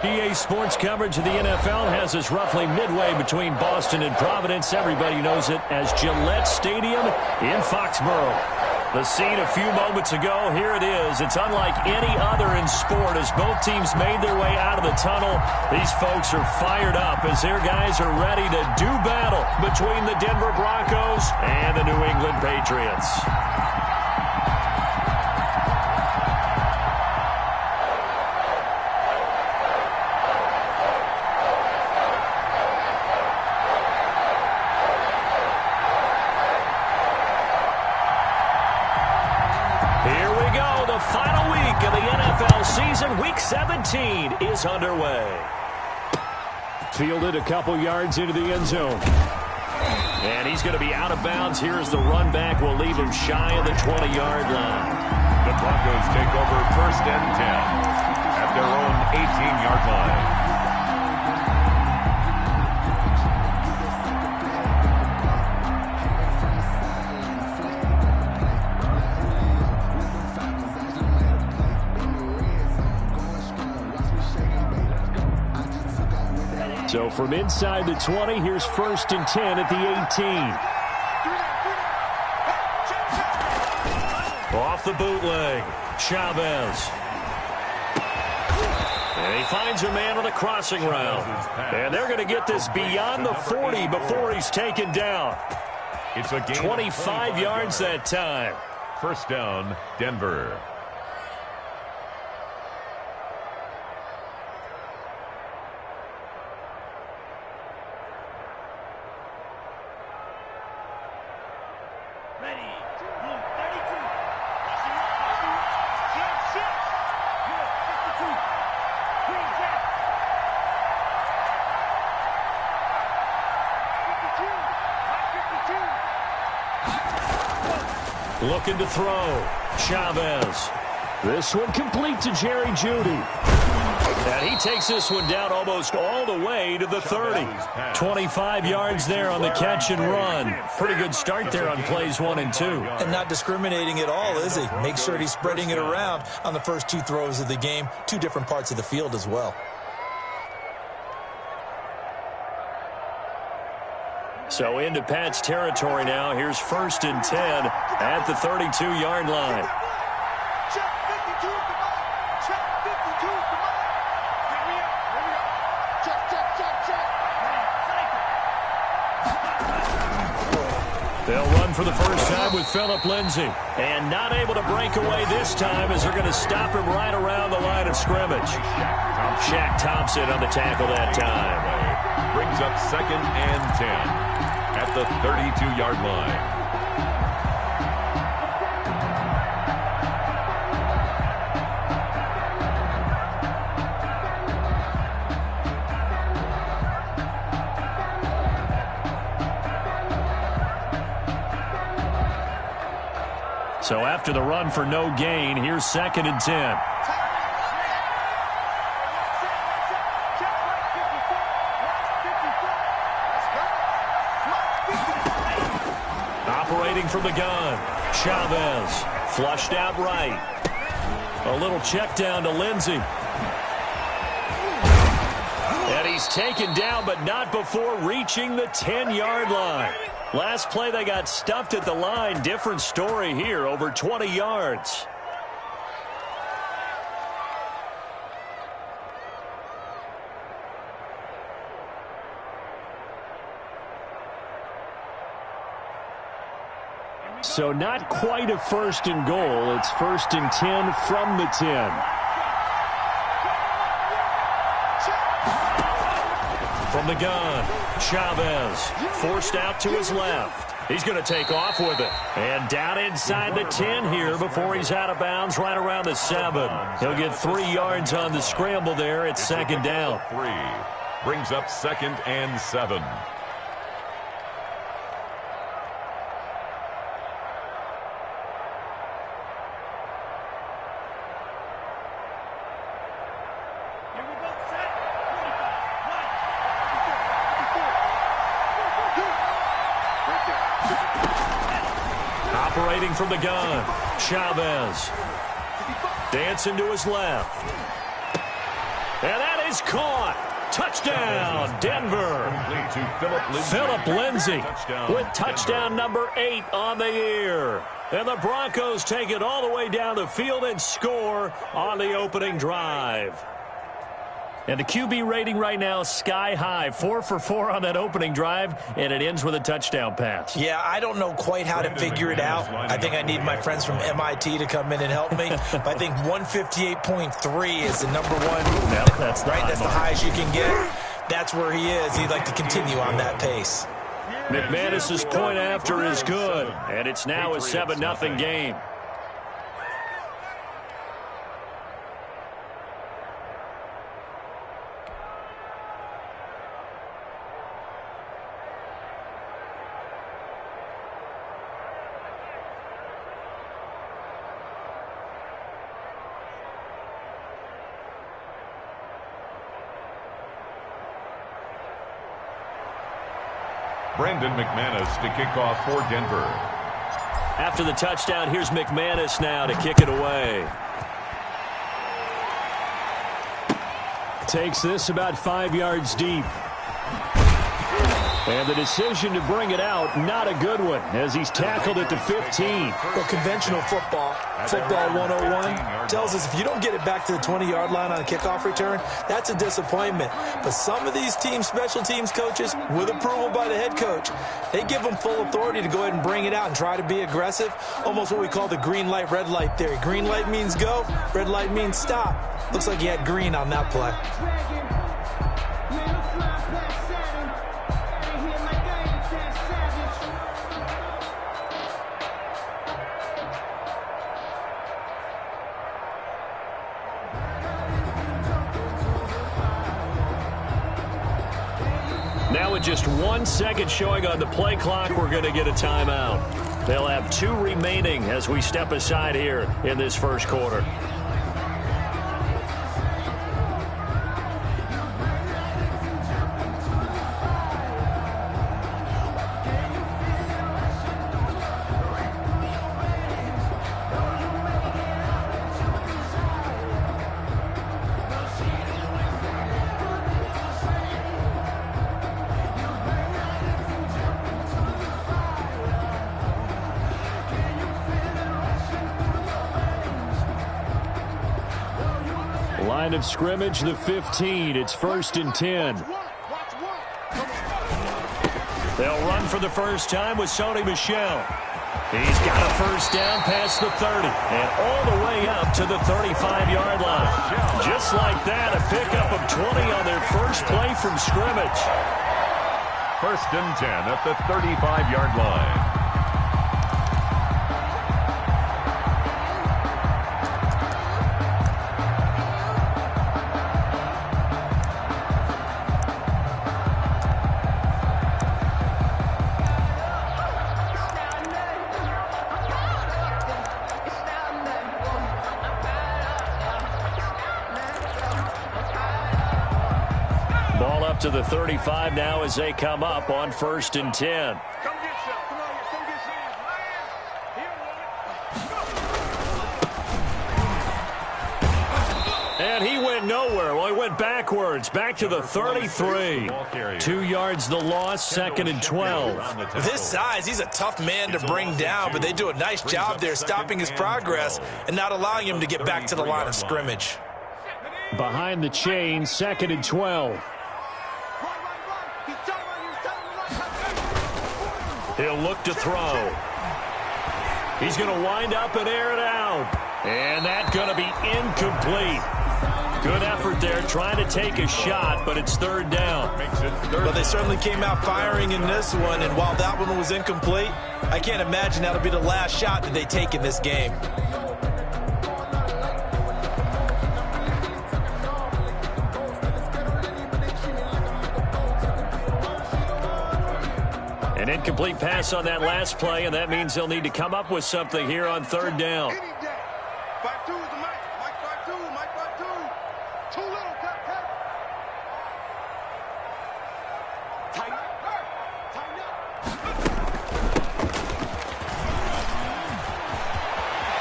EA Sports coverage of the NFL has us roughly midway between Boston and Providence. Everybody knows it as Gillette Stadium in Foxborough. The scene a few moments ago, here it is. It's unlike any other in sport as both teams made their way out of the tunnel. These folks are fired up as their guys are ready to do battle between the Denver Broncos and the New England Patriots. Final week of the NFL season, Week 17 is underway. Fielded a couple yards into the end zone. And he's going to be out of bounds. Here's the run back. Will leave him shy of the 20-yard line. The Broncos take over 1st and 10 at their own 18-yard line. So from inside the 20, here's 1st and 10 at the 18. Off the bootleg, Chavez. And he finds a man on a crossing route. And they're going to get this beyond the 40 before he's taken down. It's a gain 25 yards that time. 1st down, Denver. Looking to throw. Chavez. This one complete to Jerry Jeudy. And he takes this one down almost all the way to the 30. 25 yards there on the catch and run. Pretty good start there on plays 1 and 2. And not discriminating at all, is he? Make sure he's spreading it around on the first 2 throws of the game. 2 different parts of the field as well. So into Pat's territory now. Here's 1st and 10 at the 32-yard line. They'll run for the first time with Phillip Lindsay. And not able to break away this time as they're going to stop him right around the line of scrimmage. Shaq Thompson on the tackle that time. Brings up 2nd and 10. At the 32-yard line. So after the run for no gain, here's 2nd and 10. From the gun, Chavez flushed out right. A little check down to Lindsay. And he's taken down, but not before reaching the 10-yard line. Last play, they got stuffed at the line. Different story here, over 20 yards. So not quite a 1st and goal. It's 1st and 10 from the 10. From the gun, Chavez forced out to his left. He's going to take off with it. And down inside the 10 here before he's out of bounds right around the 7. He'll get 3 yards on the scramble there. It's 2nd down. 3 brings up 2nd and 7. Operating from the gun, Chavez. Dancing to his left. And that is caught. Touchdown, Denver. Complete to Phillip Lindsay with touchdown number 8 on the year. And the Broncos take it all the way down the field and score on the opening drive. And the QB rating right now, sky high. 4 for 4 on that opening drive, and it ends with a touchdown pass. Yeah, I don't know quite how to figure it out. I think I need my friends from MIT to come in and help me. But I think 158.3 is the number one. No, that's the right. That's the mark. highest you can get. That's where he is. He'd like to continue on that pace. McManus's point after is good, and it's now a 7-0 game. Brandon McManus to kick off for Denver. After the touchdown, here's McManus now to kick it away. Takes this about 5 yards deep. And the decision to bring it out, not a good one, as he's tackled at the 15. Well, conventional football 101, tells us if you don't get it back to the 20-yard line on a kickoff return, that's a disappointment. But some of these teams, special teams coaches, with approval by the head coach, they give them full authority to go ahead and bring it out and try to be aggressive, almost what we call the green light, red light theory. Green light means go, red light means stop. Looks like he had green on that play. Now with just 1 second showing on the play clock, we're going to get a timeout. They'll have 2 remaining as we step aside here in this first quarter. Line of scrimmage, the 15. It's 1st and 10. They'll run for the first time with Sony Michel. He's got a first down past the 30 and all the way up to the 35-yard line. Just like that, a pickup of 20 on their first play from scrimmage. 1st and 10 at the 35-yard line. To the 35 now as they come up on 1st and 10. And he went nowhere. Well, he went backwards, back to the 33. 2 yards the loss, 2nd and 12. With his size, he's a tough man to bring down, but they do a nice job there stopping his progress and not allowing him to get back to the line of scrimmage. Behind the chain, 2nd and 12. He'll look to throw. He's going to wind up and air it out. And that's going to be incomplete. Good effort there, trying to take a shot, but it's 3rd down. Well, they certainly came out firing in this one, and while that one was incomplete, I can't imagine that'll be the last shot that they take in this game. An incomplete pass on that last play, and that means they'll need to come up with something here on 3rd down.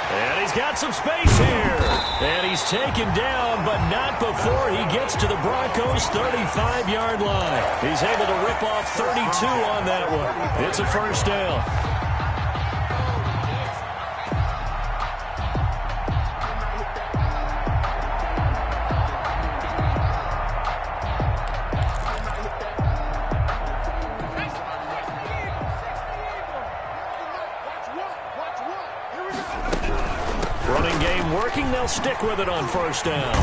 And He's got some space here. And he's taken down, but not before he gets to the Broncos' 35-yard line. He's able to rip off 32 on that one. It's a first down. Running game working. They'll stick with it on first down.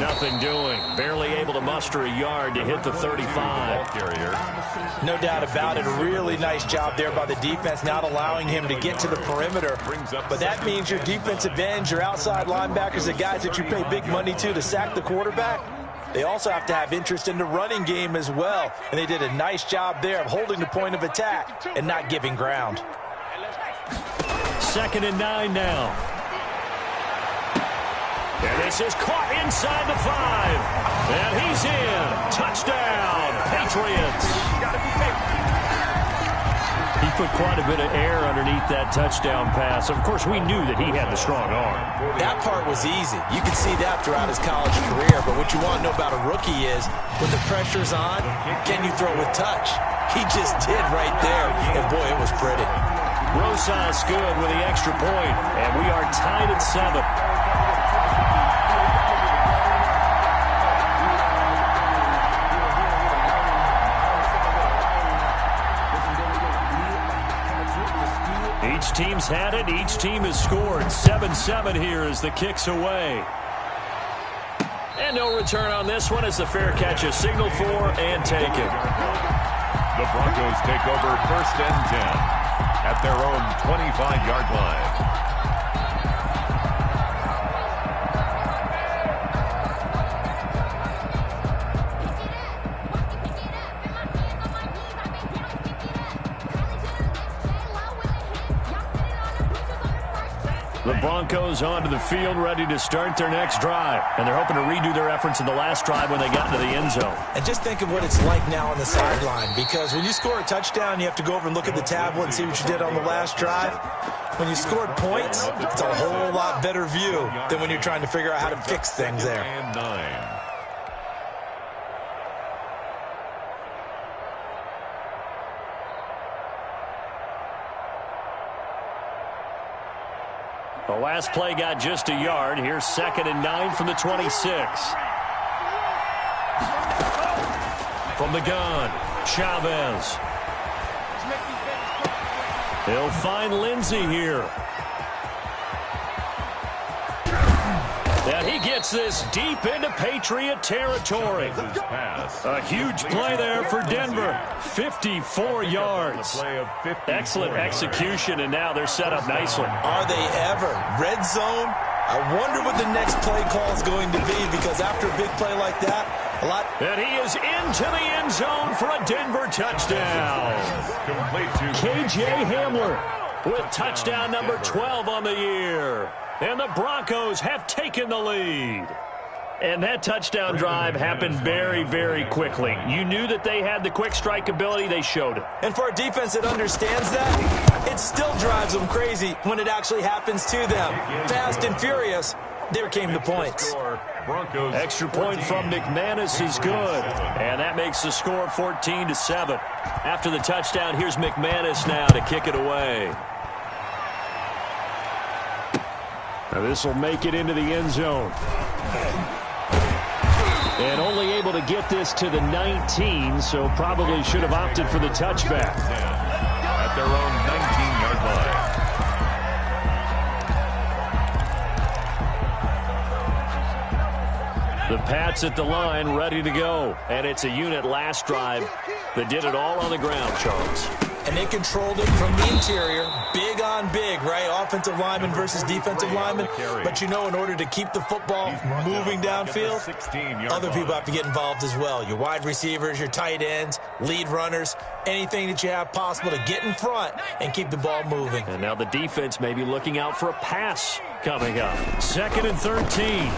Nothing doing. Barely able to muster a yard to hit the 35. No doubt about it. A really nice job there by the defense, not allowing him to get to the perimeter. But that means your defensive ends, your outside linebackers, the guys that you pay big money to sack the quarterback, they also have to have interest in the running game as well. And they did a nice job there of holding the point of attack and not giving ground. 2nd and 9 now. And this is caught inside the 5. And he's in. Touchdown, Patriots. He put quite a bit of air underneath that touchdown pass. Of course, we knew that he had the strong arm. That part was easy. You could see that throughout his college career. But what you want to know about a rookie is when the pressure's on, can you throw with touch? He just did right there. And, boy, it was pretty. Rosas good with the extra point. And we are tied at 7. Each team's had it. Each team has scored. 7-7 here as the kick's away. And no return on this one as the fair catch is signaled for and taken. The Broncos take over 1st and 10 at their own 25-yard line. The Broncos onto the field, ready to start their next drive. And they're hoping to redo their efforts in the last drive when they got into the end zone. And just think of what it's like now on the sideline, because when you score a touchdown, you have to go over and look at the tablet and see what you did on the last drive. When you scored points, it's a whole lot better view than when you're trying to figure out how to fix things there. And 9. The last play got just a yard. Here's 2nd and 9 from the 26. From the gun, Chavez. He'll find Lindsey here. And he gets this deep into Patriot territory. A huge play there for Denver. 54 yards. Excellent execution, and now they're set up nicely. Are they ever? Red zone? I wonder what the next play call is going to be, because after a big play like that, And he is into the end zone for a Denver touchdown. KJ Hamler with touchdown number 12 on the year. And the Broncos have taken the lead. And that touchdown drive happened very, very quickly. You knew that they had the quick strike ability. They showed it. And for a defense that understands that, it still drives them crazy when it actually happens to them. Fast and furious, there came the points. Extra point from McManus is good. And that makes the score 14-7. After the touchdown, here's McManus now to kick it away. Now this will make it into the end zone. And only able to get this to the 19, so probably should have opted for the touchback. At their own 19-yard line. The Pats at the line, ready to go. And it's a unit last drive that did it all on the ground, Charles. And they controlled it from the interior, big on big, right? Offensive lineman versus defensive lineman. But you know, in order to keep the football moving downfield, other people have to get involved as well. Your wide receivers, your tight ends, lead runners, anything that you have possible to get in front and keep the ball moving. And now the defense may be looking out for a pass coming up. 2nd and 13.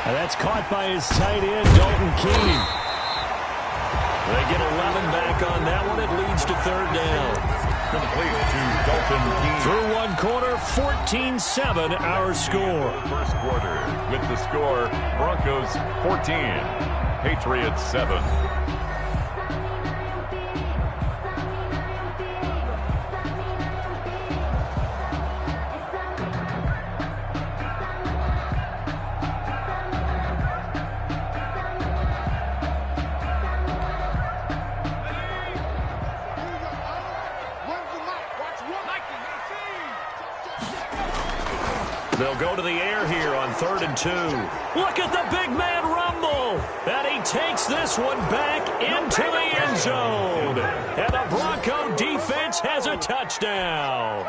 And that's caught by his tight end, Dalton Keene. They get 11 back on that one. It leads to 3rd down. complete to Dalton Keene. Through one quarter, 14-7 our score. First quarter with the score, Broncos 14, Patriots 7. They'll go to the air here on 3rd and 2. Look at the big man rumble. And he takes this one back into the end zone. And the Bronco defense has a touchdown.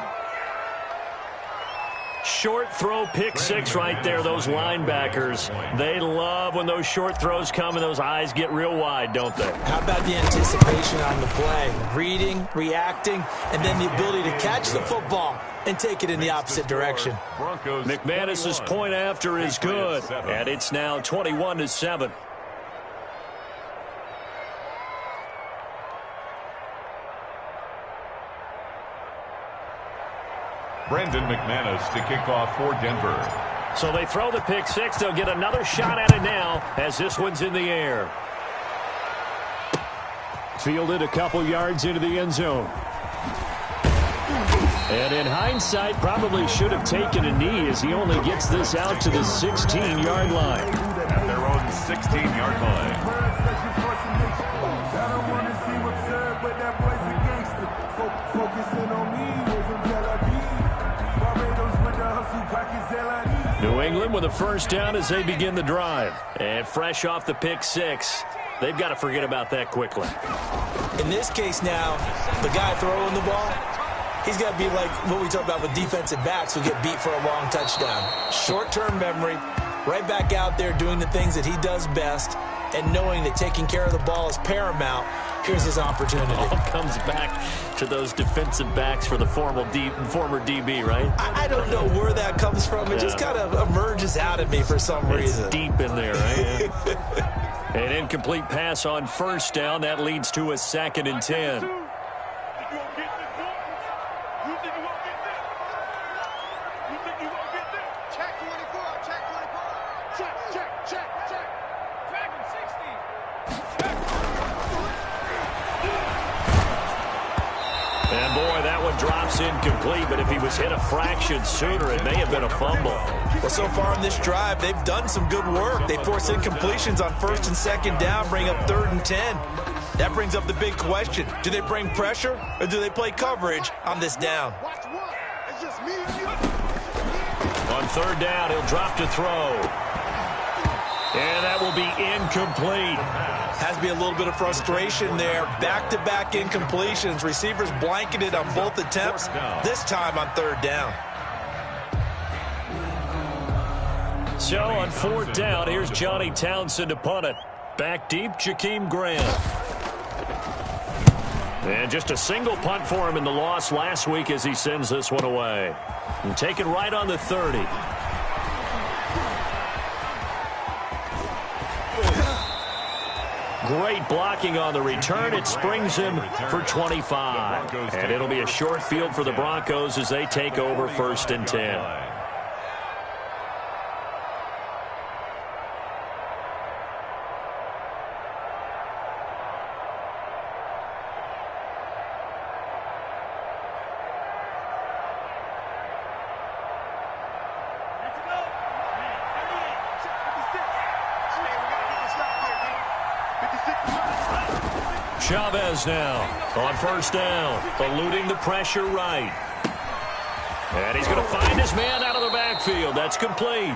Short throw, pick six right there, those linebackers. They love when those short throws come and those eyes get real wide, don't they? How about the anticipation on the play? Reading, reacting, and then the ability to catch the football and take it in the opposite direction. McManus's point after is good, and it's now 21-7. Brandon McManus to kick off for Denver. So they throw the pick six. They'll get another shot at it now as this one's in the air. Fielded a couple yards into the end zone. And in hindsight, probably should have taken a knee as he only gets this out to the 16-yard line. At their own 16-yard line. New England with a first down as they begin the drive. And fresh off the pick six, they've got to forget about that quickly. In this case now, the guy throwing the ball, he's got to be like what we talk about with defensive backs who get beat for a long touchdown. Short-term memory, right back out there doing the things that he does best, and knowing that taking care of the ball is paramount. Here's his opportunity. All comes back to those defensive backs for the former DB, right? I don't know where that comes from. It just kind of emerges out of me for some reason. It's deep in there, right? An incomplete pass on first down. That leads to a 2nd and 10. And boy, that one drops incomplete, but if he was hit a fraction sooner, it may have been a fumble. Well, so far in this drive, they've done some good work. They force incompletions on 1st and 2nd down, bring up 3rd and 10. That brings up the big question. Do they bring pressure, or do they play coverage on this down? On 3rd down, he'll drop to throw. And that will be incomplete. Has to be a little bit of frustration there. Back-to-back incompletions. Receivers blanketed on both attempts, this time on 3rd down. So on 4th down, here's Johnny Townsend to punt it. Back deep, Jakeem Graham. And just a single punt for him in the loss last week as he sends this one away. And taken right on the 30. Great blocking on the return. It springs him for 25. And it'll be a short field for the Broncos as they take over 1st and 10. Chavez now on 1st down, eluding the pressure right. And he's going to find his man out of the backfield. That's complete.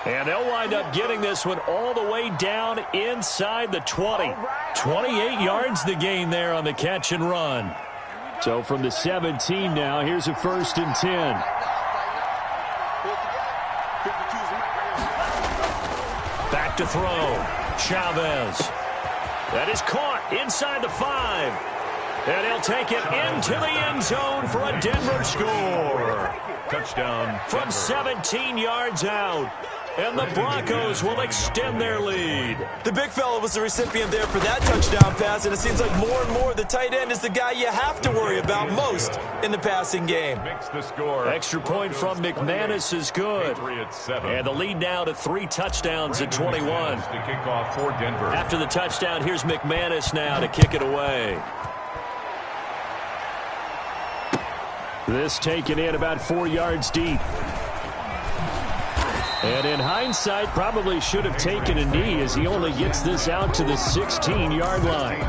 And they'll wind up getting this one all the way down inside the 20. 28 yards the gain there on the catch and run. So from the 17 now, here's a 1st and 10. Back to throw. Chavez. That is caught inside the 5. And he'll take it into the end zone for a Denver score. Touchdown. From 17 yards out. and the Broncos will extend their lead. The big fella was the recipient there for that touchdown pass, and it seems like more and more the tight end is the guy you have to worry about most in the passing game. Makes the score. Extra point from McManus is good. And the lead now to 3 touchdowns at 21. To kick off for Denver. After the touchdown, here's McManus now to kick it away. This taken in about 4 yards deep. And in hindsight, probably should have taken a knee as he only gets this out to the 16-yard line.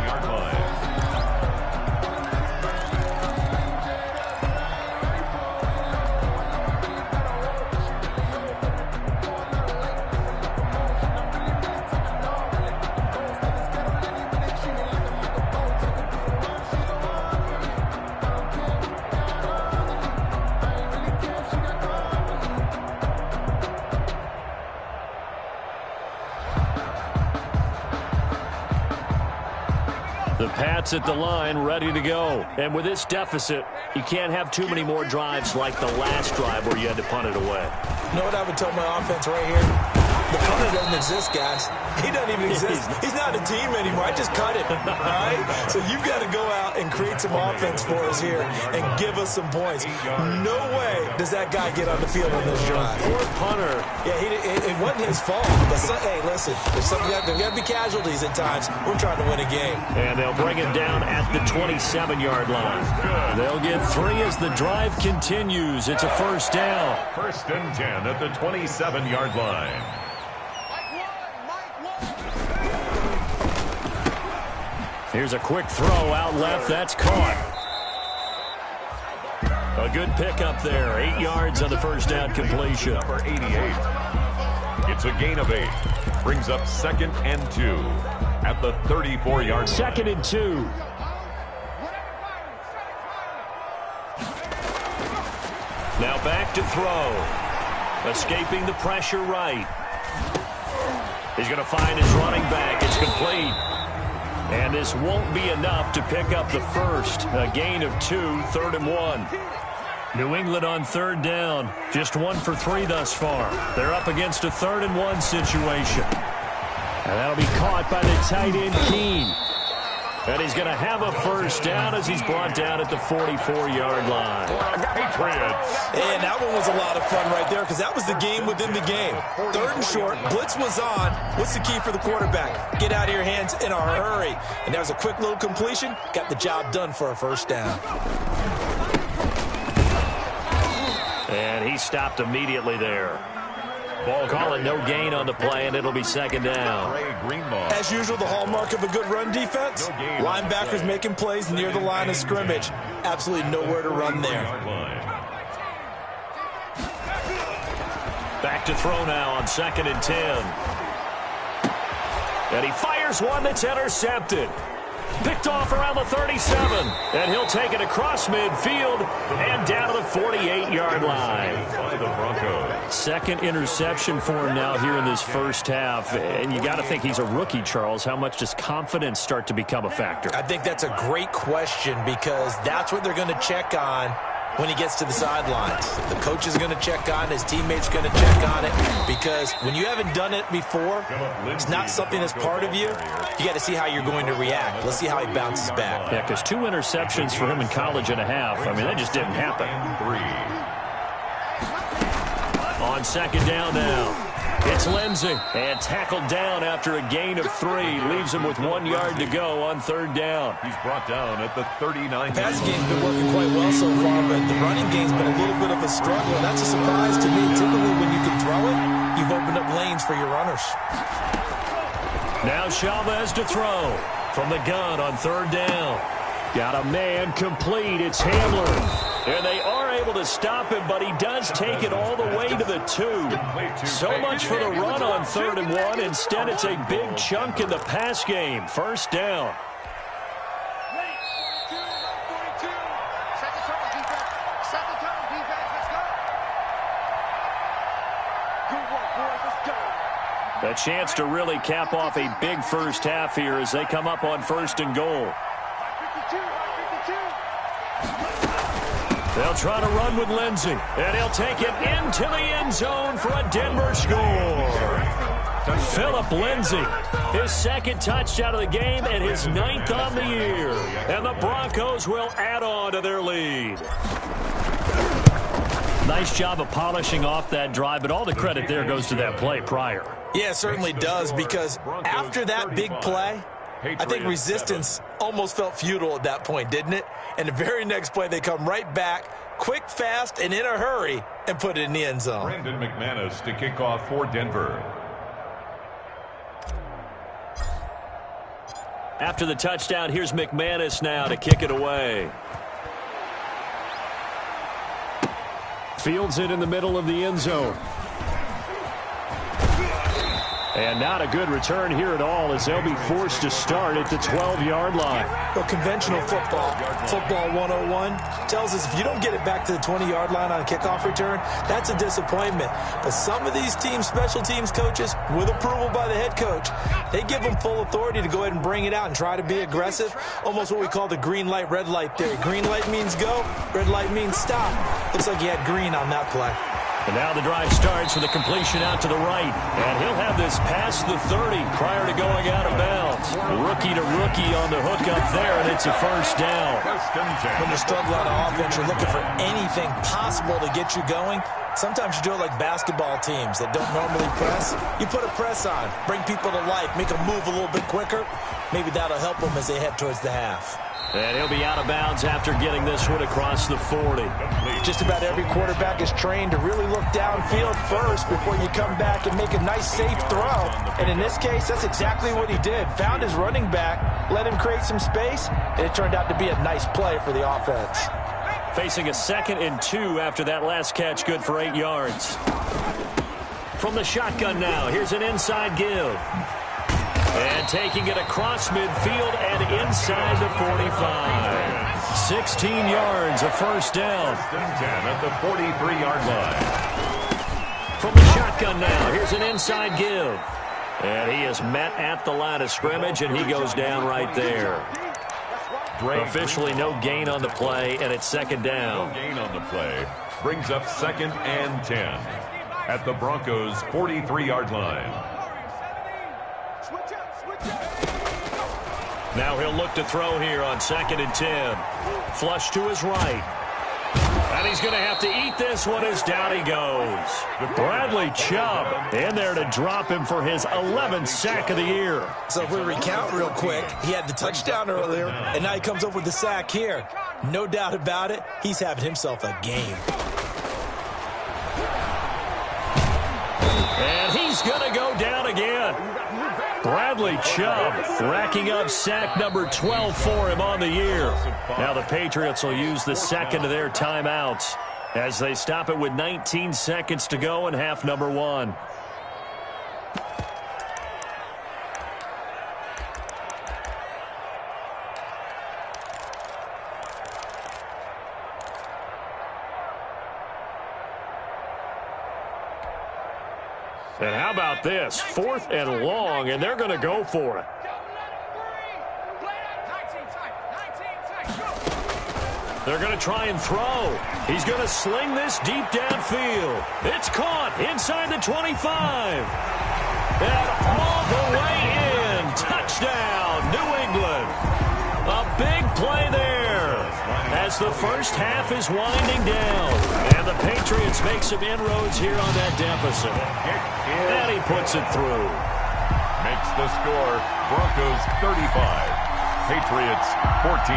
The Pats at the line, ready to go. And with this deficit, you can't have too many more drives like the last drive where you had to punt it away. You know what I would tell my offense right here? The punter doesn't exist, guys. He doesn't even exist. He's not a team anymore. I just cut him, all right? So you've got to go out and create some offense for us here and give us some points. No way does that guy get on the field on this drive. Poor punter. Yeah, it wasn't his fault. But hey, listen, there's got to be casualties at times. We're trying to win a game. And they'll bring it down at the 27-yard line. They'll get 3 as the drive continues. It's a first down. 1st and 10 at the 27-yard line. Here's a quick throw out left. That's caught. A good pickup there. 8 yards on the first down completion. Number 88. It's a gain of 8. Brings up 2nd and 2 at the 34-yard line. 2nd and 2. Now back to throw. Escaping the pressure right. He's going to find his running back. It's complete. And this won't be enough to pick up the first. A gain of 2, 3rd and 1. New England on 3rd down. Just 1 for 3 thus far. They're up against a 3rd and 1 situation. And that'll be caught by the tight end, Keene. And he's going to have a first down as he's brought down at the 44-yard line. And that one was a lot of fun right there because that was the game within the game. 3rd and short, blitz was on. What's the key for the quarterback? Get out of your hands in a hurry. And that was a quick little completion. Got the job done for a first down. And he stopped immediately there. Ball calling no gain on the play, and it'll be 2nd down. As usual, the hallmark of a good run defense, linebackers making plays near the line of scrimmage. Absolutely nowhere to run there. Back to throw now on 2nd and 10. And he fires one that's intercepted. Picked off around the 37. And he'll take it across midfield and down to the 48-yard line. Second interception for him now here in this first half. And you got to think he's a rookie, Charles. How much does confidence start to become a factor? I think that's a great question because that's what they're going to check on when he gets to the sidelines. The coach is going to check on it. His teammates going to check on it because when you haven't done it before, it's not something that's part of you. You got to see how you're going to react. Let's see how he bounces back. Yeah, because 2 interceptions for him in college and a half. I mean, that just didn't happen. On 2nd down now. It's Lindsey, and tackled down after a gain of 3. Leaves him with 1 yard to go on 3rd down. He's brought down at the 39. The passing game's been working quite well so far, but the running game's been a little bit of a struggle. That's a surprise to me. Typically, when you can throw it, you've opened up lanes for your runners. Now Chavez to throw from the gun on 3rd down. Got a man complete. It's Hamler. And they are able to stop him, but he does take it all the way to the 2. So much for the run on 3rd and 1. Instead, it's a big chunk in the pass game. 1st down. A chance to really cap off a big first half here as they come up on 1st and goal. They'll try to run with Lindsey, and he'll take it into the end zone for a Denver score. Phillip Lindsey, his second touchdown of the game and his 9th on the year. And the Broncos will add on to their lead. Nice job of polishing off that drive, but all the credit there goes to that play prior. Yeah, it certainly does, because after that big play, I think resistance almost felt futile at that point, didn't it? And the very next play, they come right back, quick, fast, and in a hurry, and put it in the end zone. Brandon McManus to kick off for Denver. After the touchdown, here's McManus now to kick it away. Fields it in the middle of the end zone. And not a good return here at all, as they'll be forced to start at the 12-yard line. Well, conventional football 101, tells us if you don't get it back to the 20-yard line on a kickoff return, that's a disappointment. But some of these special teams coaches, with approval by the head coach, they give them full authority to go ahead and bring it out and try to be aggressive, almost what we call the green light, red light theory. Green light means go, red light means stop. Looks like he had green on that play. And now the drive starts with a completion out to the right. And he'll have this past the 30 prior to going out of bounds. Rookie to rookie on the hook up there, and it's a first down. When you're struggling on offense, you're looking for anything possible to get you going. Sometimes you do it like basketball teams that don't normally press. You put a press on, bring people to life, make them move a little bit quicker. Maybe that'll help them as they head towards the half. And he'll be out of bounds after getting this one across the 40. Just about every quarterback is trained to really look downfield first before you come back and make a nice, safe throw. And in this case, that's exactly what he did. Found his running back, let him create some space, and it turned out to be a nice play for the offense. Facing a 2nd and 2 after that last catch, good for 8 yards. From the shotgun now, here's an inside give. And taking it across midfield and inside the 45. 16 yards, a first down. 10 at the 43-yard line. From the shotgun now, here's an inside give. And he is met at the line of scrimmage, and he goes down right there. Officially no gain on the play, and it's 2nd down. No gain on the play. Brings up 2nd and 10 at the Broncos' 43-yard line. Now he'll look to throw here on 2nd and 10. Flush to his right. And he's going to have to eat this one as down he goes. Bradley Chubb in there to drop him for his 11th sack of the year. So if we recount real quick, he had the touchdown earlier, and now he comes up with the sack here. No doubt about it, he's having himself a game. And he's going to go down again. Bradley Chubb racking up sack number 12 for him on the year. Now the Patriots will use the second of their timeouts as they stop it with 19 seconds to go in half number 1. And how about this? 4th and long, and they're going to go for it. They're going to try and throw. He's going to sling this deep downfield. It's caught inside the 25. And all the way in. Touchdown, New England. A big play there as the first half is winding down. And the Patriots make some inroads here on that deficit. And he puts it through. Makes the score Broncos 35, Patriots 14.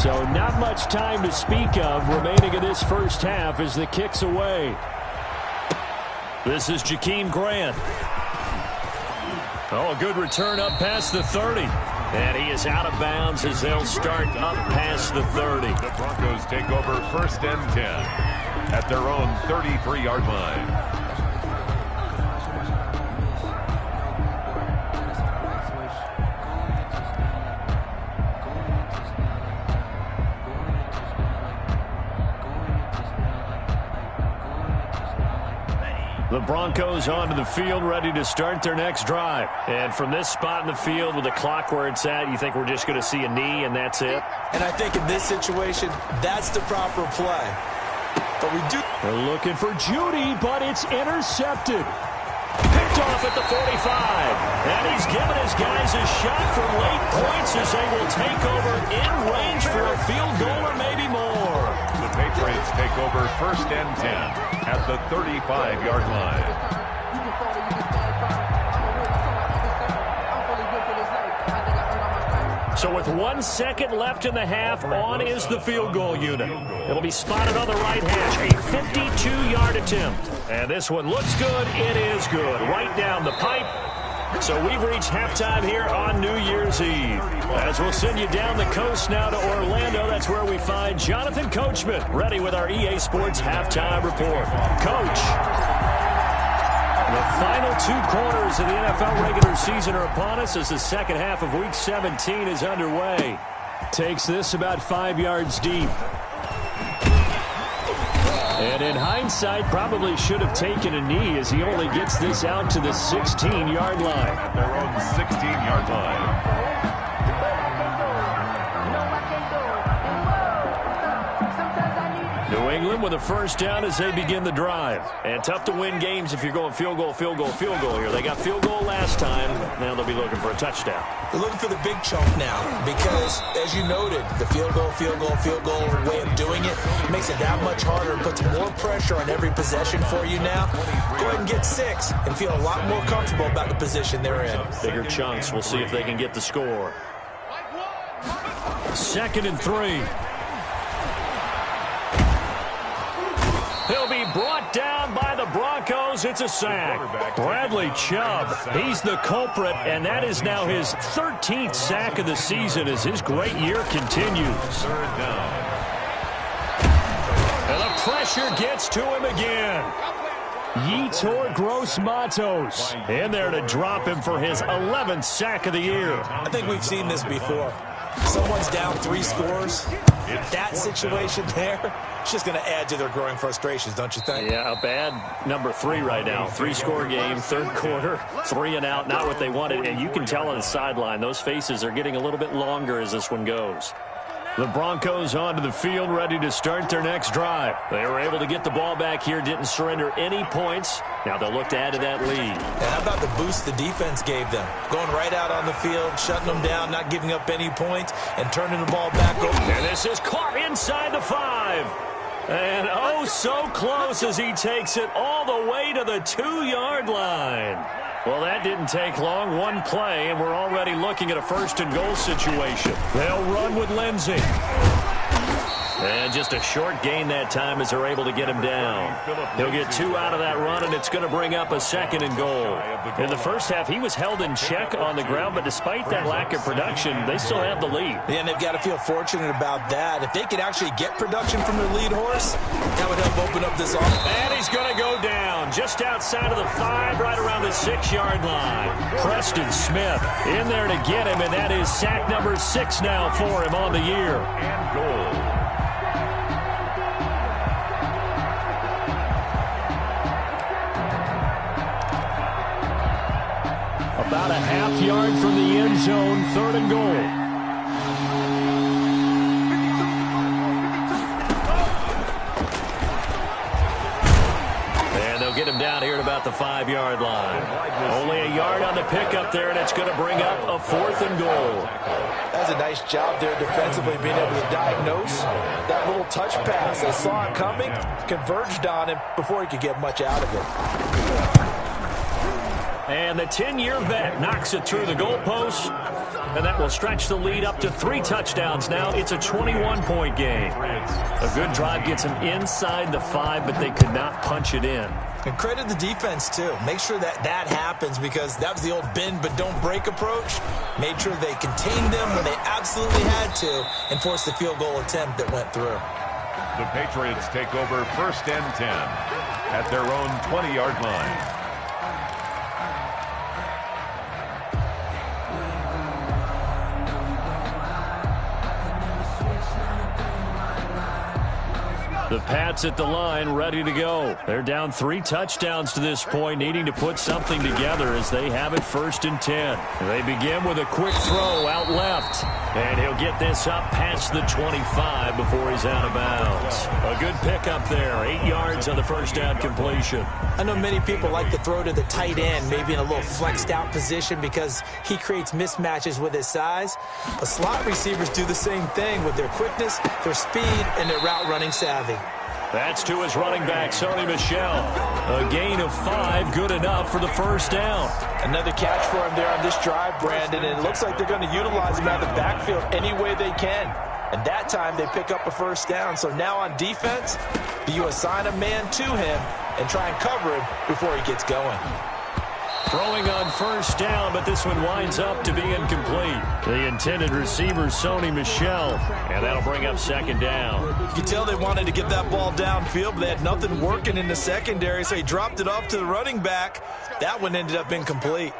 So not much time to speak of remaining in this first half as the kick's away. This is Jakeem Grant. Oh, a good return up past the 30. And he is out of bounds as they'll start up past the 30. The Broncos take over 1st and 10 at their own 33-yard line. The Broncos onto the field, ready to start their next drive. And from this spot in the field with the clock where it's at, you think we're just going to see a knee and that's it? And I think in this situation, that's the proper play. But we do... They're looking for Judy, but it's intercepted. Picked off at the 45. And he's given his guys a shot for late points as they will take over in range for a field goal or maybe more. The Patriots take over 1st and 10 at the 35-yard line. So with 1 second left in the half, on is the field goal unit. It'll be spotted on the right hash, a 52-yard attempt. And this one looks good. It is good. Right down the pipe. So we've reached halftime here on New Year's Eve. As we'll send you down the coast now to Orlando, that's where we find Jonathan Coachman, ready with our EA Sports halftime report. Coach, the final 2 quarters of the NFL regular season are upon us as the second half of Week 17 is underway. Takes this about 5 yards deep. And in hindsight, probably should have taken a knee as he only gets this out to the 16-yard line. At their own 16-yard line. New England with a first down as they begin the drive. And tough to win games if you're going field goal, field goal, field goal here. They got field goal last time. Now they'll be looking for a touchdown. They're looking for the big chunk now because, as you noted, the field goal way of doing it makes it that much harder and puts more pressure on every possession for you now. Go ahead and get 6 and feel a lot more comfortable about the position they're in. Bigger chunks. We'll see if they can get the score. 2nd and 3. He'll be brought down by the Broncos. It's a sack. Bradley Chubb, he's the culprit, and that is now his 13th sack of the season as his great year continues. 3rd down. And the pressure gets to him again. Yetur Gross-Matos in there to drop him for his 11th sack of the year. I think we've seen this before. Someone's down 3 scores. That situation there, it's just going to add to their growing frustrations, don't you think? Yeah, a bad number 3 right now. 3-score game, 3rd quarter, 3 and out, not what they wanted. And you can tell on the sideline, those faces are getting a little bit longer as this one goes. The Broncos onto the field, ready to start their next drive. They were able to get the ball back here, didn't surrender any points. Now they'll look to add to that lead. And how about the boost the defense gave them? Going right out on the field, shutting them down, not giving up any points, and turning the ball back over. And this is caught inside the 5. And oh, so close as he takes it all the way to the 2-yard line. Well, that didn't take long. 1 play, and we're already looking at a 1st and goal situation. They'll run with Lindsey. And just a short gain that time as they're able to get him down. He'll get 2 out of that run, and it's going to bring up a 2nd and goal. In the first half, he was held in check on the ground, but despite that lack of production, they still have the lead. Yeah, and they've got to feel fortunate about that. If they could actually get production from their lead horse, that would help open up this offense. And he's going to go down just outside of the 5, right around the 6-yard line. Preston Smith in there to get him, and that is sack number 6 now for him on the year. And goal. About a half yard from the end zone, 3rd and goal. And they'll get him down here at about the 5-yard line. Only a yard on the pickup there, and it's going to bring up a 4th and goal. That's a nice job there defensively, being able to diagnose that little touch pass. They saw it coming, converged on him before he could get much out of it. And the 10-year vet knocks it through the goalpost, and that will stretch the lead up to 3 touchdowns now. It's a 21-point game. A good drive gets them inside the 5, but they could not punch it in. And credit the defense, too. Make sure that that happens because that was the old bend but don't break approach. Made sure they contained them when they absolutely had to and forced the field goal attempt that went through. The Patriots take over 1st and 10 at their own 20-yard line. The Pats at the line, ready to go. They're down 3 touchdowns to this point, needing to put something together as they have it 1st and 10. They begin with a quick throw out left, and he'll get this up past the 25 before he's out of bounds. A good pickup there, 8 yards on the first down completion. I know many people like to throw to the tight end, maybe in a little flexed out position because he creates mismatches with his size. But slot receivers do the same thing with their quickness, their speed, and their route running savvy. That's to his running back, Sony Michel. A gain of 5, good enough for the first down. Another catch for him there on this drive, Brandon, and it looks like they're going to utilize him out of the backfield any way they can. And that time they pick up a first down. So now on defense, do you assign a man to him and try and cover him before he gets going? Throwing on first down, but this one winds up to be incomplete. The intended receiver, Sony Michel, and that'll bring up 2nd down. You can tell they wanted to get that ball downfield, but they had nothing working in the secondary, so he dropped it off to the running back. That one ended up incomplete.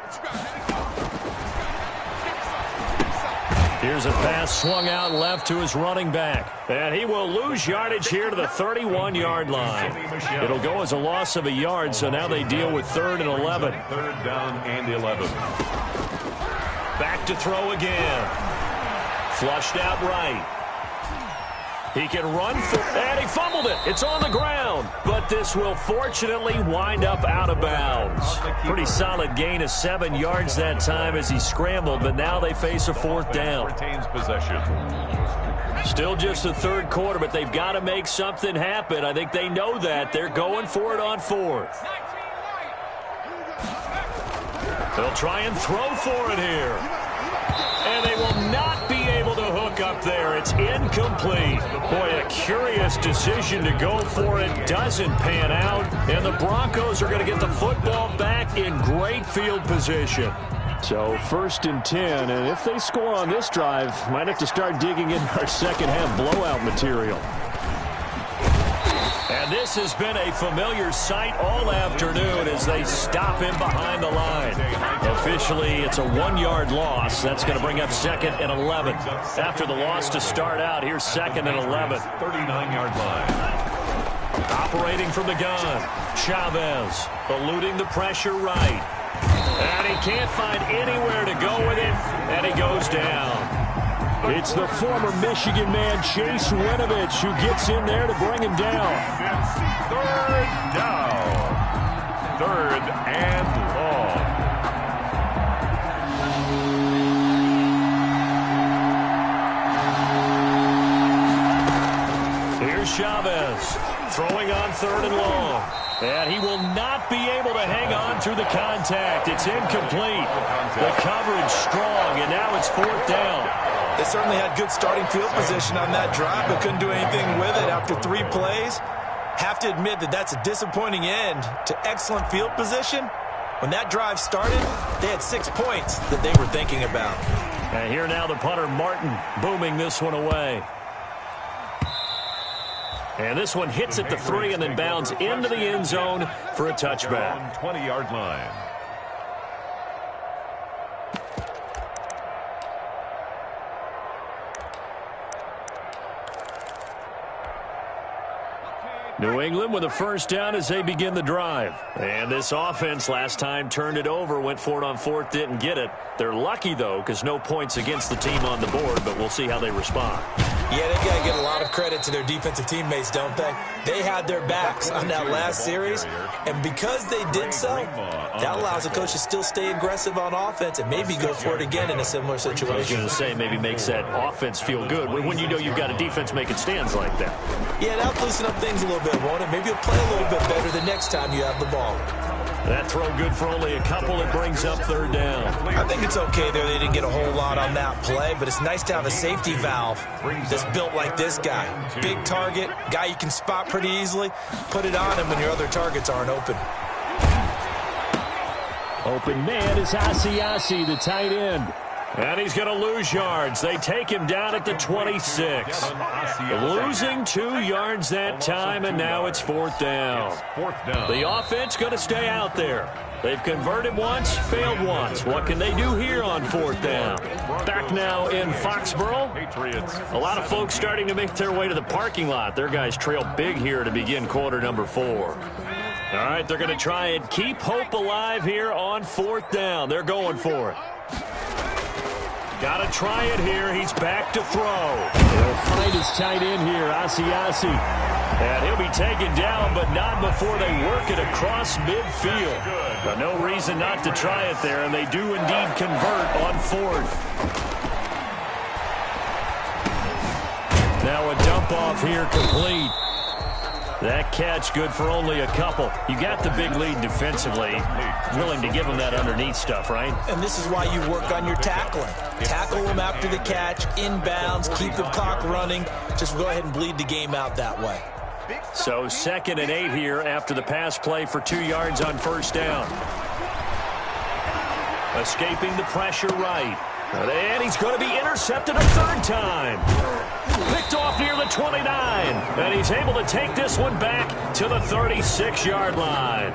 Here's a pass swung out left to his running back. And he will lose yardage here to the 31-yard line. It'll go as a loss of a yard, so now they deal with 3rd and 11. 3rd down and 11. Back to throw again. Flushed out right. He can run for, and he fumbled it. It's on the ground, but this will fortunately wind up out of bounds. Pretty solid gain of 7 yards that time as he scrambled, but now they face a 4th down. Retains possession. Still just the 3rd quarter, but they've got to make something happen. I think they know that. They're going for it on 4th. They'll try and throw for it here. And they will not be able to hook up there. It's incomplete. Boy, a curious decision to go for it. Doesn't pan out. And the Broncos are going to get the football back in great field position. So 1st and 10, and if they score on this drive, might have to start digging in our second-half blowout material. And this has been a familiar sight all afternoon as they stop him behind the line. Officially, it's a 1-yard loss. That's going to bring up 2nd and 11. After the loss to start out, here's 2nd and 11. 39-yard line. Operating from the gun, Chavez eluding the pressure right. And he can't find anywhere to go with it, and he goes down. It's the former Michigan man, Chase Winovich, who gets in there to bring him down. 3rd down. 3rd and long. Here's Chavez throwing on 3rd and long. And he will not be able to hang on through the contact. It's incomplete. The coverage strong, and now it's 4th down. They certainly had good starting field position on that drive, but couldn't do anything with it after 3 plays. Have to admit that that's a disappointing end to excellent field position. When that drive started, they had 6 points that they were thinking about. And here now the punter, Martin, booming this one away. And this one hits at the 3 and then bounds into the end zone for a touchback. 20-yard line. New England with a first down as they begin the drive. And this offense last time turned it over, went for it on 4th, didn't get it. They're lucky, though, because no points against the team on the board, but we'll see how they respond. Yeah, they got to give a lot of credit to their defensive teammates, don't they? They had their backs on that last series, and because they did so, that allows the coach to still stay aggressive on offense and maybe go for it again in a similar situation. I was going to say, maybe makes that offense feel good when you know you've got a defense making stands like that. Yeah, that'll loosen up things a little bit, won't it? Maybe you'll play a little bit better the next time you have the ball. That throw good for only a couple. It brings up 3rd down. I think it's okay there. They didn't get a whole lot on that play, but it's nice to have a safety valve that's built like this guy. Big target, guy you can spot pretty easily. Put it on him when your other targets aren't open. Open man is Asiasi, the tight end. And he's going to lose yards. They take him down at the 26. Losing 2 yards that time, and now it's 4th down. The offense going to stay out there. They've converted once, failed once. What can they do here on 4th down? Back now in Foxborough. A lot of folks starting to make their way to the parking lot. Their guys trail big here to begin quarter number 4. All right, they're going to try and keep hope alive here on 4th down. They're going for it. Got to try it here. He's back to throw. He'll find his tight end here, Asiasi. And he'll be taken down, but not before they work it across midfield. But no reason not to try it there, and they do indeed convert on 4th. Now a dump off here complete. That catch good for only a couple. You got the big lead defensively. Willing to give them that underneath stuff, right? And this is why you work on your tackling. Tackle them after the catch, inbounds, keep the clock running. Just go ahead and bleed the game out that way. So 2nd and 8 here after the pass play for 2 yards on 1st down. Escaping the pressure right. And he's going to be intercepted a 3rd time. Picked off near the 29. And he's able to take this one back to the 36-yard line.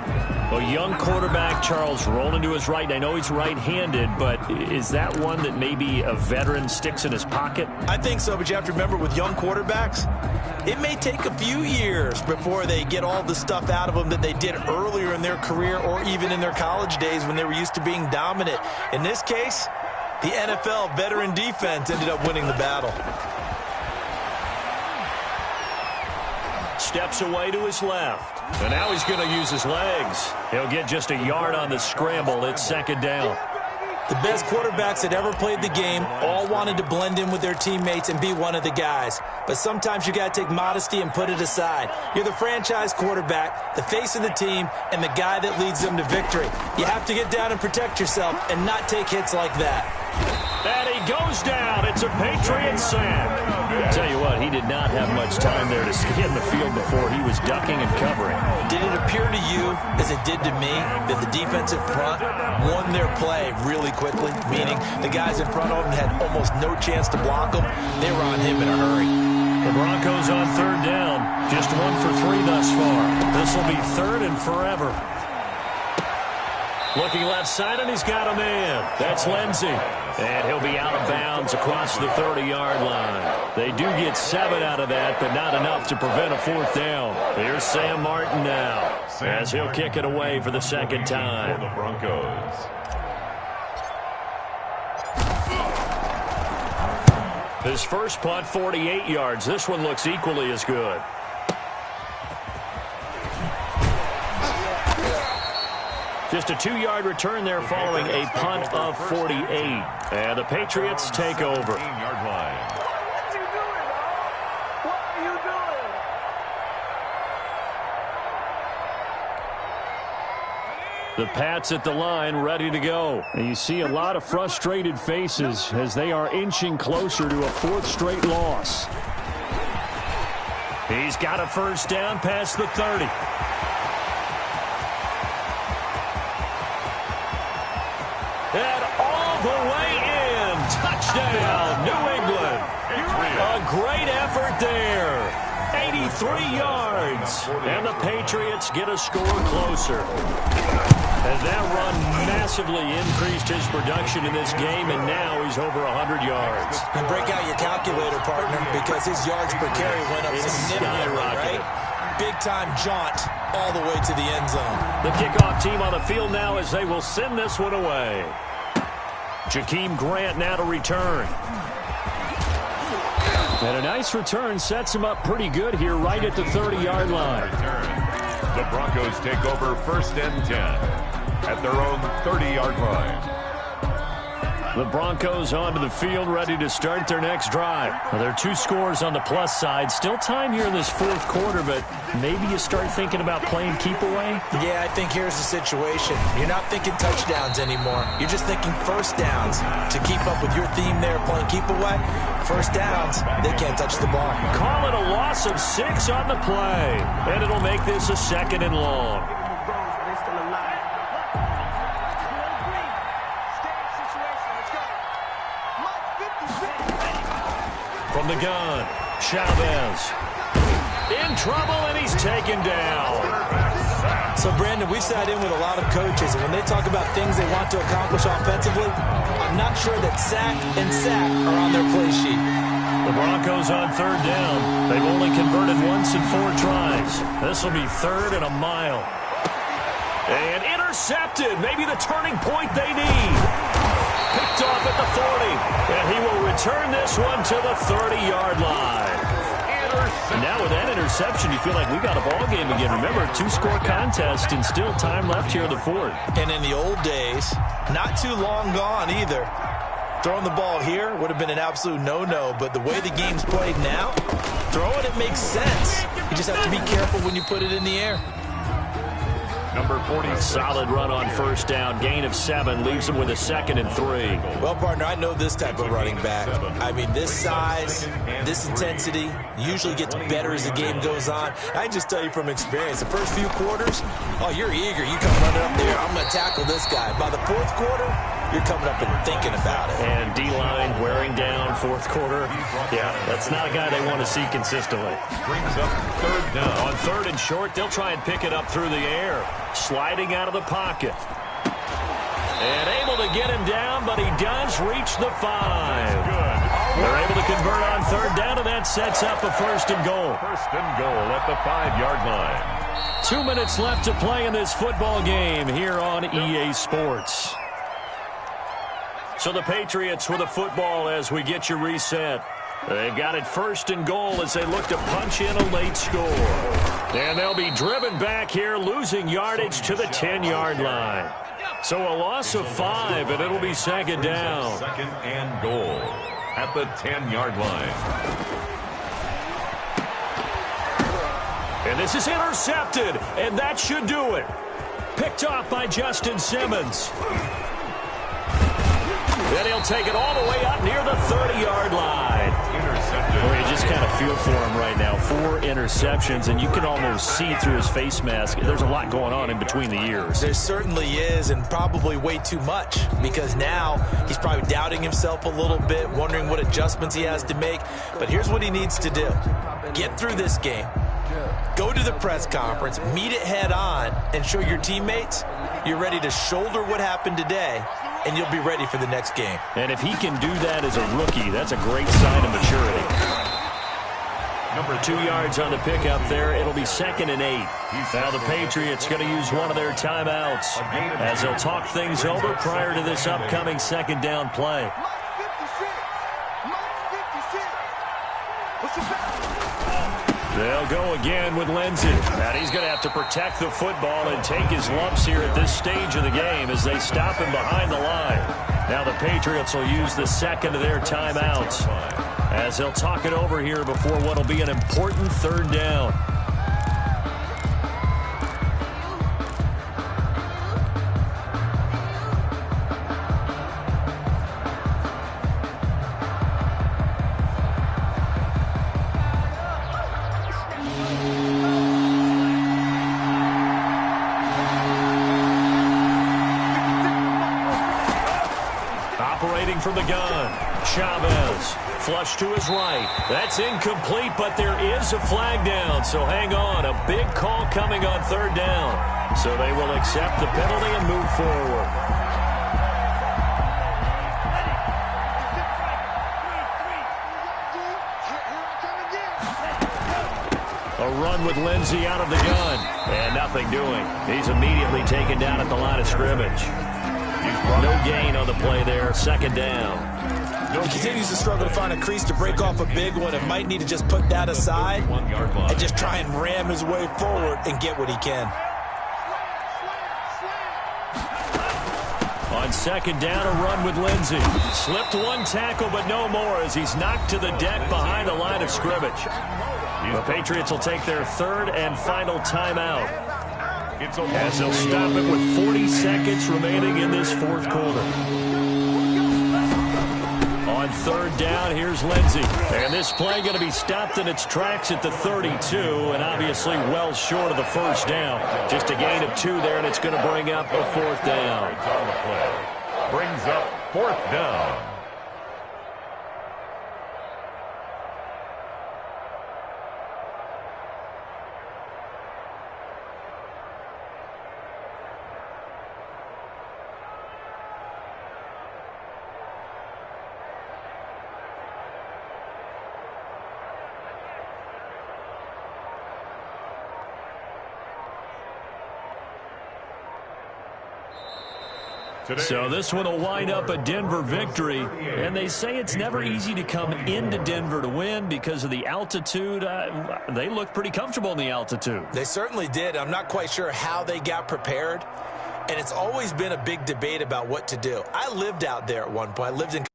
A young quarterback, Charles, rolling to his right. I know he's right-handed, but is that one that maybe a veteran sticks in his pocket? I think so, but you have to remember with young quarterbacks, it may take a few years before they get all the stuff out of them that they did earlier in their career or even in their college days when they were used to being dominant. In this case, the NFL veteran defense ended up winning the battle. Steps away to his left. And now he's going to use his legs. He'll get just a yard on the scramble. It's 2nd down. The best quarterbacks that ever played the game all wanted to blend in with their teammates and be one of the guys. But sometimes you got to take modesty and put it aside. You're the franchise quarterback, the face of the team, and the guy that leads them to victory. You have to get down and protect yourself and not take hits like that. And he goes down. It's a Patriot sack. Tell you what, he did not have much time there to scan the field before he was ducking and covering. Did it appear to you, as it did to me, that the defensive front won their play really quickly? Meaning the guys in front of him had almost no chance to block him. They were on him in a hurry. The Broncos on 3rd down. Just 1 for 3 thus far. This will be 3rd and forever. Looking left side, and he's got a man. That's Lindsey. And he'll be out of bounds across the 30-yard line. They do get 7 out of that, but not enough to prevent a 4th down. Here's Sam Martin now, as he'll kick it away for the 2nd time. For the Broncos. His first punt, 48 yards. This one looks equally as good. Just a 2-yard return there following a punt of 48. And the Patriots take over. The Pats at the line, ready to go. And you see a lot of frustrated faces as they are inching closer to a 4th straight loss. He's got a 1st down past the 30. And all the way in. Touchdown, New England. A great effort there. 83 yards. And the Patriots get a score closer. And that run massively increased his production in this game, and now he's over 100 yards. And break out your calculator, partner, because his yards per carry went up significantly, right? Big-time jaunt all the way to the end zone. The kickoff team on the field now as they will send this one away. Jakeem Grant now to return. And a nice return sets him up pretty good here right at the 30-yard line. The Broncos take over 1st and 10 at their own 30-yard line. The Broncos onto the field, ready to start their next drive. Well, there are 2 scores on the plus side. Still time here in this 4th quarter, but maybe you start thinking about playing keep away? Yeah, I think here's the situation. You're not thinking touchdowns anymore. You're just thinking 1st downs. To keep up with your theme there, playing keep away, 1st downs, they can't touch the ball. Call it a loss of 6 on the play, and it'll make this a 2nd and long. From the gun, Chavez. In trouble, and he's taken down. So, Brandon, we sat in with a lot of coaches, and when they talk about things they want to accomplish offensively, I'm not sure that sack and sack are on their play sheet. The Broncos on third down. They've only converted once in 4 tries. This will be 3rd and a mile. And intercepted. Maybe the turning point they need. Picked off at the 40. And he will return this one to the 30-yard line. And now with that interception, you feel like we got a ball game again. Remember, 2-score contest and still time left here in the 4th. And in the old days, not too long gone either. Throwing the ball here would have been an absolute no-no, but the way the game's played now, throwing it makes sense. You just have to be careful when you put it in the air. Number 40. Solid run on first down. Gain of 7 leaves him with a 2nd and 3. Well, partner, I know this type of running back. I mean, this size, this intensity usually gets better as the game goes on. I can just tell you from experience, the first few quarters, oh, you're eager. You come running up there, I'm going to tackle this guy. By the 4th quarter, you're coming up and thinking about it. And D-line wearing down 4th quarter. Yeah, that's not a guy they want to see consistently. Brings up 3rd down. On 3rd and short, they'll try and pick it up through the air. Sliding out of the pocket. And able to get him down, but he does reach the 5. They're able to convert on 3rd down, and that sets up a 1st and goal. 1st and goal at the 5-yard line. 2 minutes left to play in this football game here on EA Sports. So the Patriots with the football as we get you reset. They've got it 1st and goal as they look to punch in a late score. And they'll be driven back here, losing yardage to the 10-yard line. So a loss of 5, and it'll be 2nd down. 2nd and goal at the 10-yard line. And this is intercepted, and that should do it. Picked off by Justin Simmons. Then he'll take it all the way up near the 30-yard line. Intercepted. Boy, you just kind of feel for him right now. 4 interceptions, and you can almost see through his face mask. There's a lot going on in between the ears. There certainly is, and probably way too much, because now he's probably doubting himself a little bit, wondering what adjustments he has to make. But here's what he needs to do. Get through this game. Go to the press conference, meet it head on, and show your teammates you're ready to shoulder what happened today, and you'll be ready for the next game. And if he can do that as a rookie, that's a great sign of maturity. Number 2 yards on the pickup there. It'll be 2nd and 8. Now the Patriots going to use one of their timeouts as they'll talk things over prior to this upcoming 2nd down play. They'll go again with Lindsey. And he's going to have to protect the football and take his lumps here at this stage of the game as they stop him behind the line. Now the Patriots will use the 2nd of their timeouts as they'll talk it over here before what will be an important 3rd down. From the gun, Chavez, flush to his right. That's incomplete, but there is a flag down, so hang on. A big call coming on 3rd down. So they will accept the penalty and move forward. A run with Lindsey out of the gun, and nothing doing. He's immediately taken down at the line of scrimmage. No gain on the play there. 2nd down. He continues to struggle to find a crease to break off a big one and might need to just put that aside and just try and ram his way forward and get what he can. On 2nd down, a run with Lindsey. Slipped one tackle, but no more as he's knocked to the deck behind the line of scrimmage. The Patriots will take their 3rd and final timeout as they'll stop it with 40 seconds remaining in this 4th quarter. On 3rd down, here's Lindsey. And this play going to be stopped in its tracks at the 32, and obviously well short of the 1st down. Just a gain of 2 there, and it's going to bring up a 4th down. On the play. Brings up 4th down. So this one will wind up a Denver victory, and they say it's never easy to come into Denver to win because of the altitude. They look pretty comfortable in the altitude. They certainly did. I'm not quite sure how they got prepared, and it's always been a big debate about what to do. I lived out there at one point. I lived in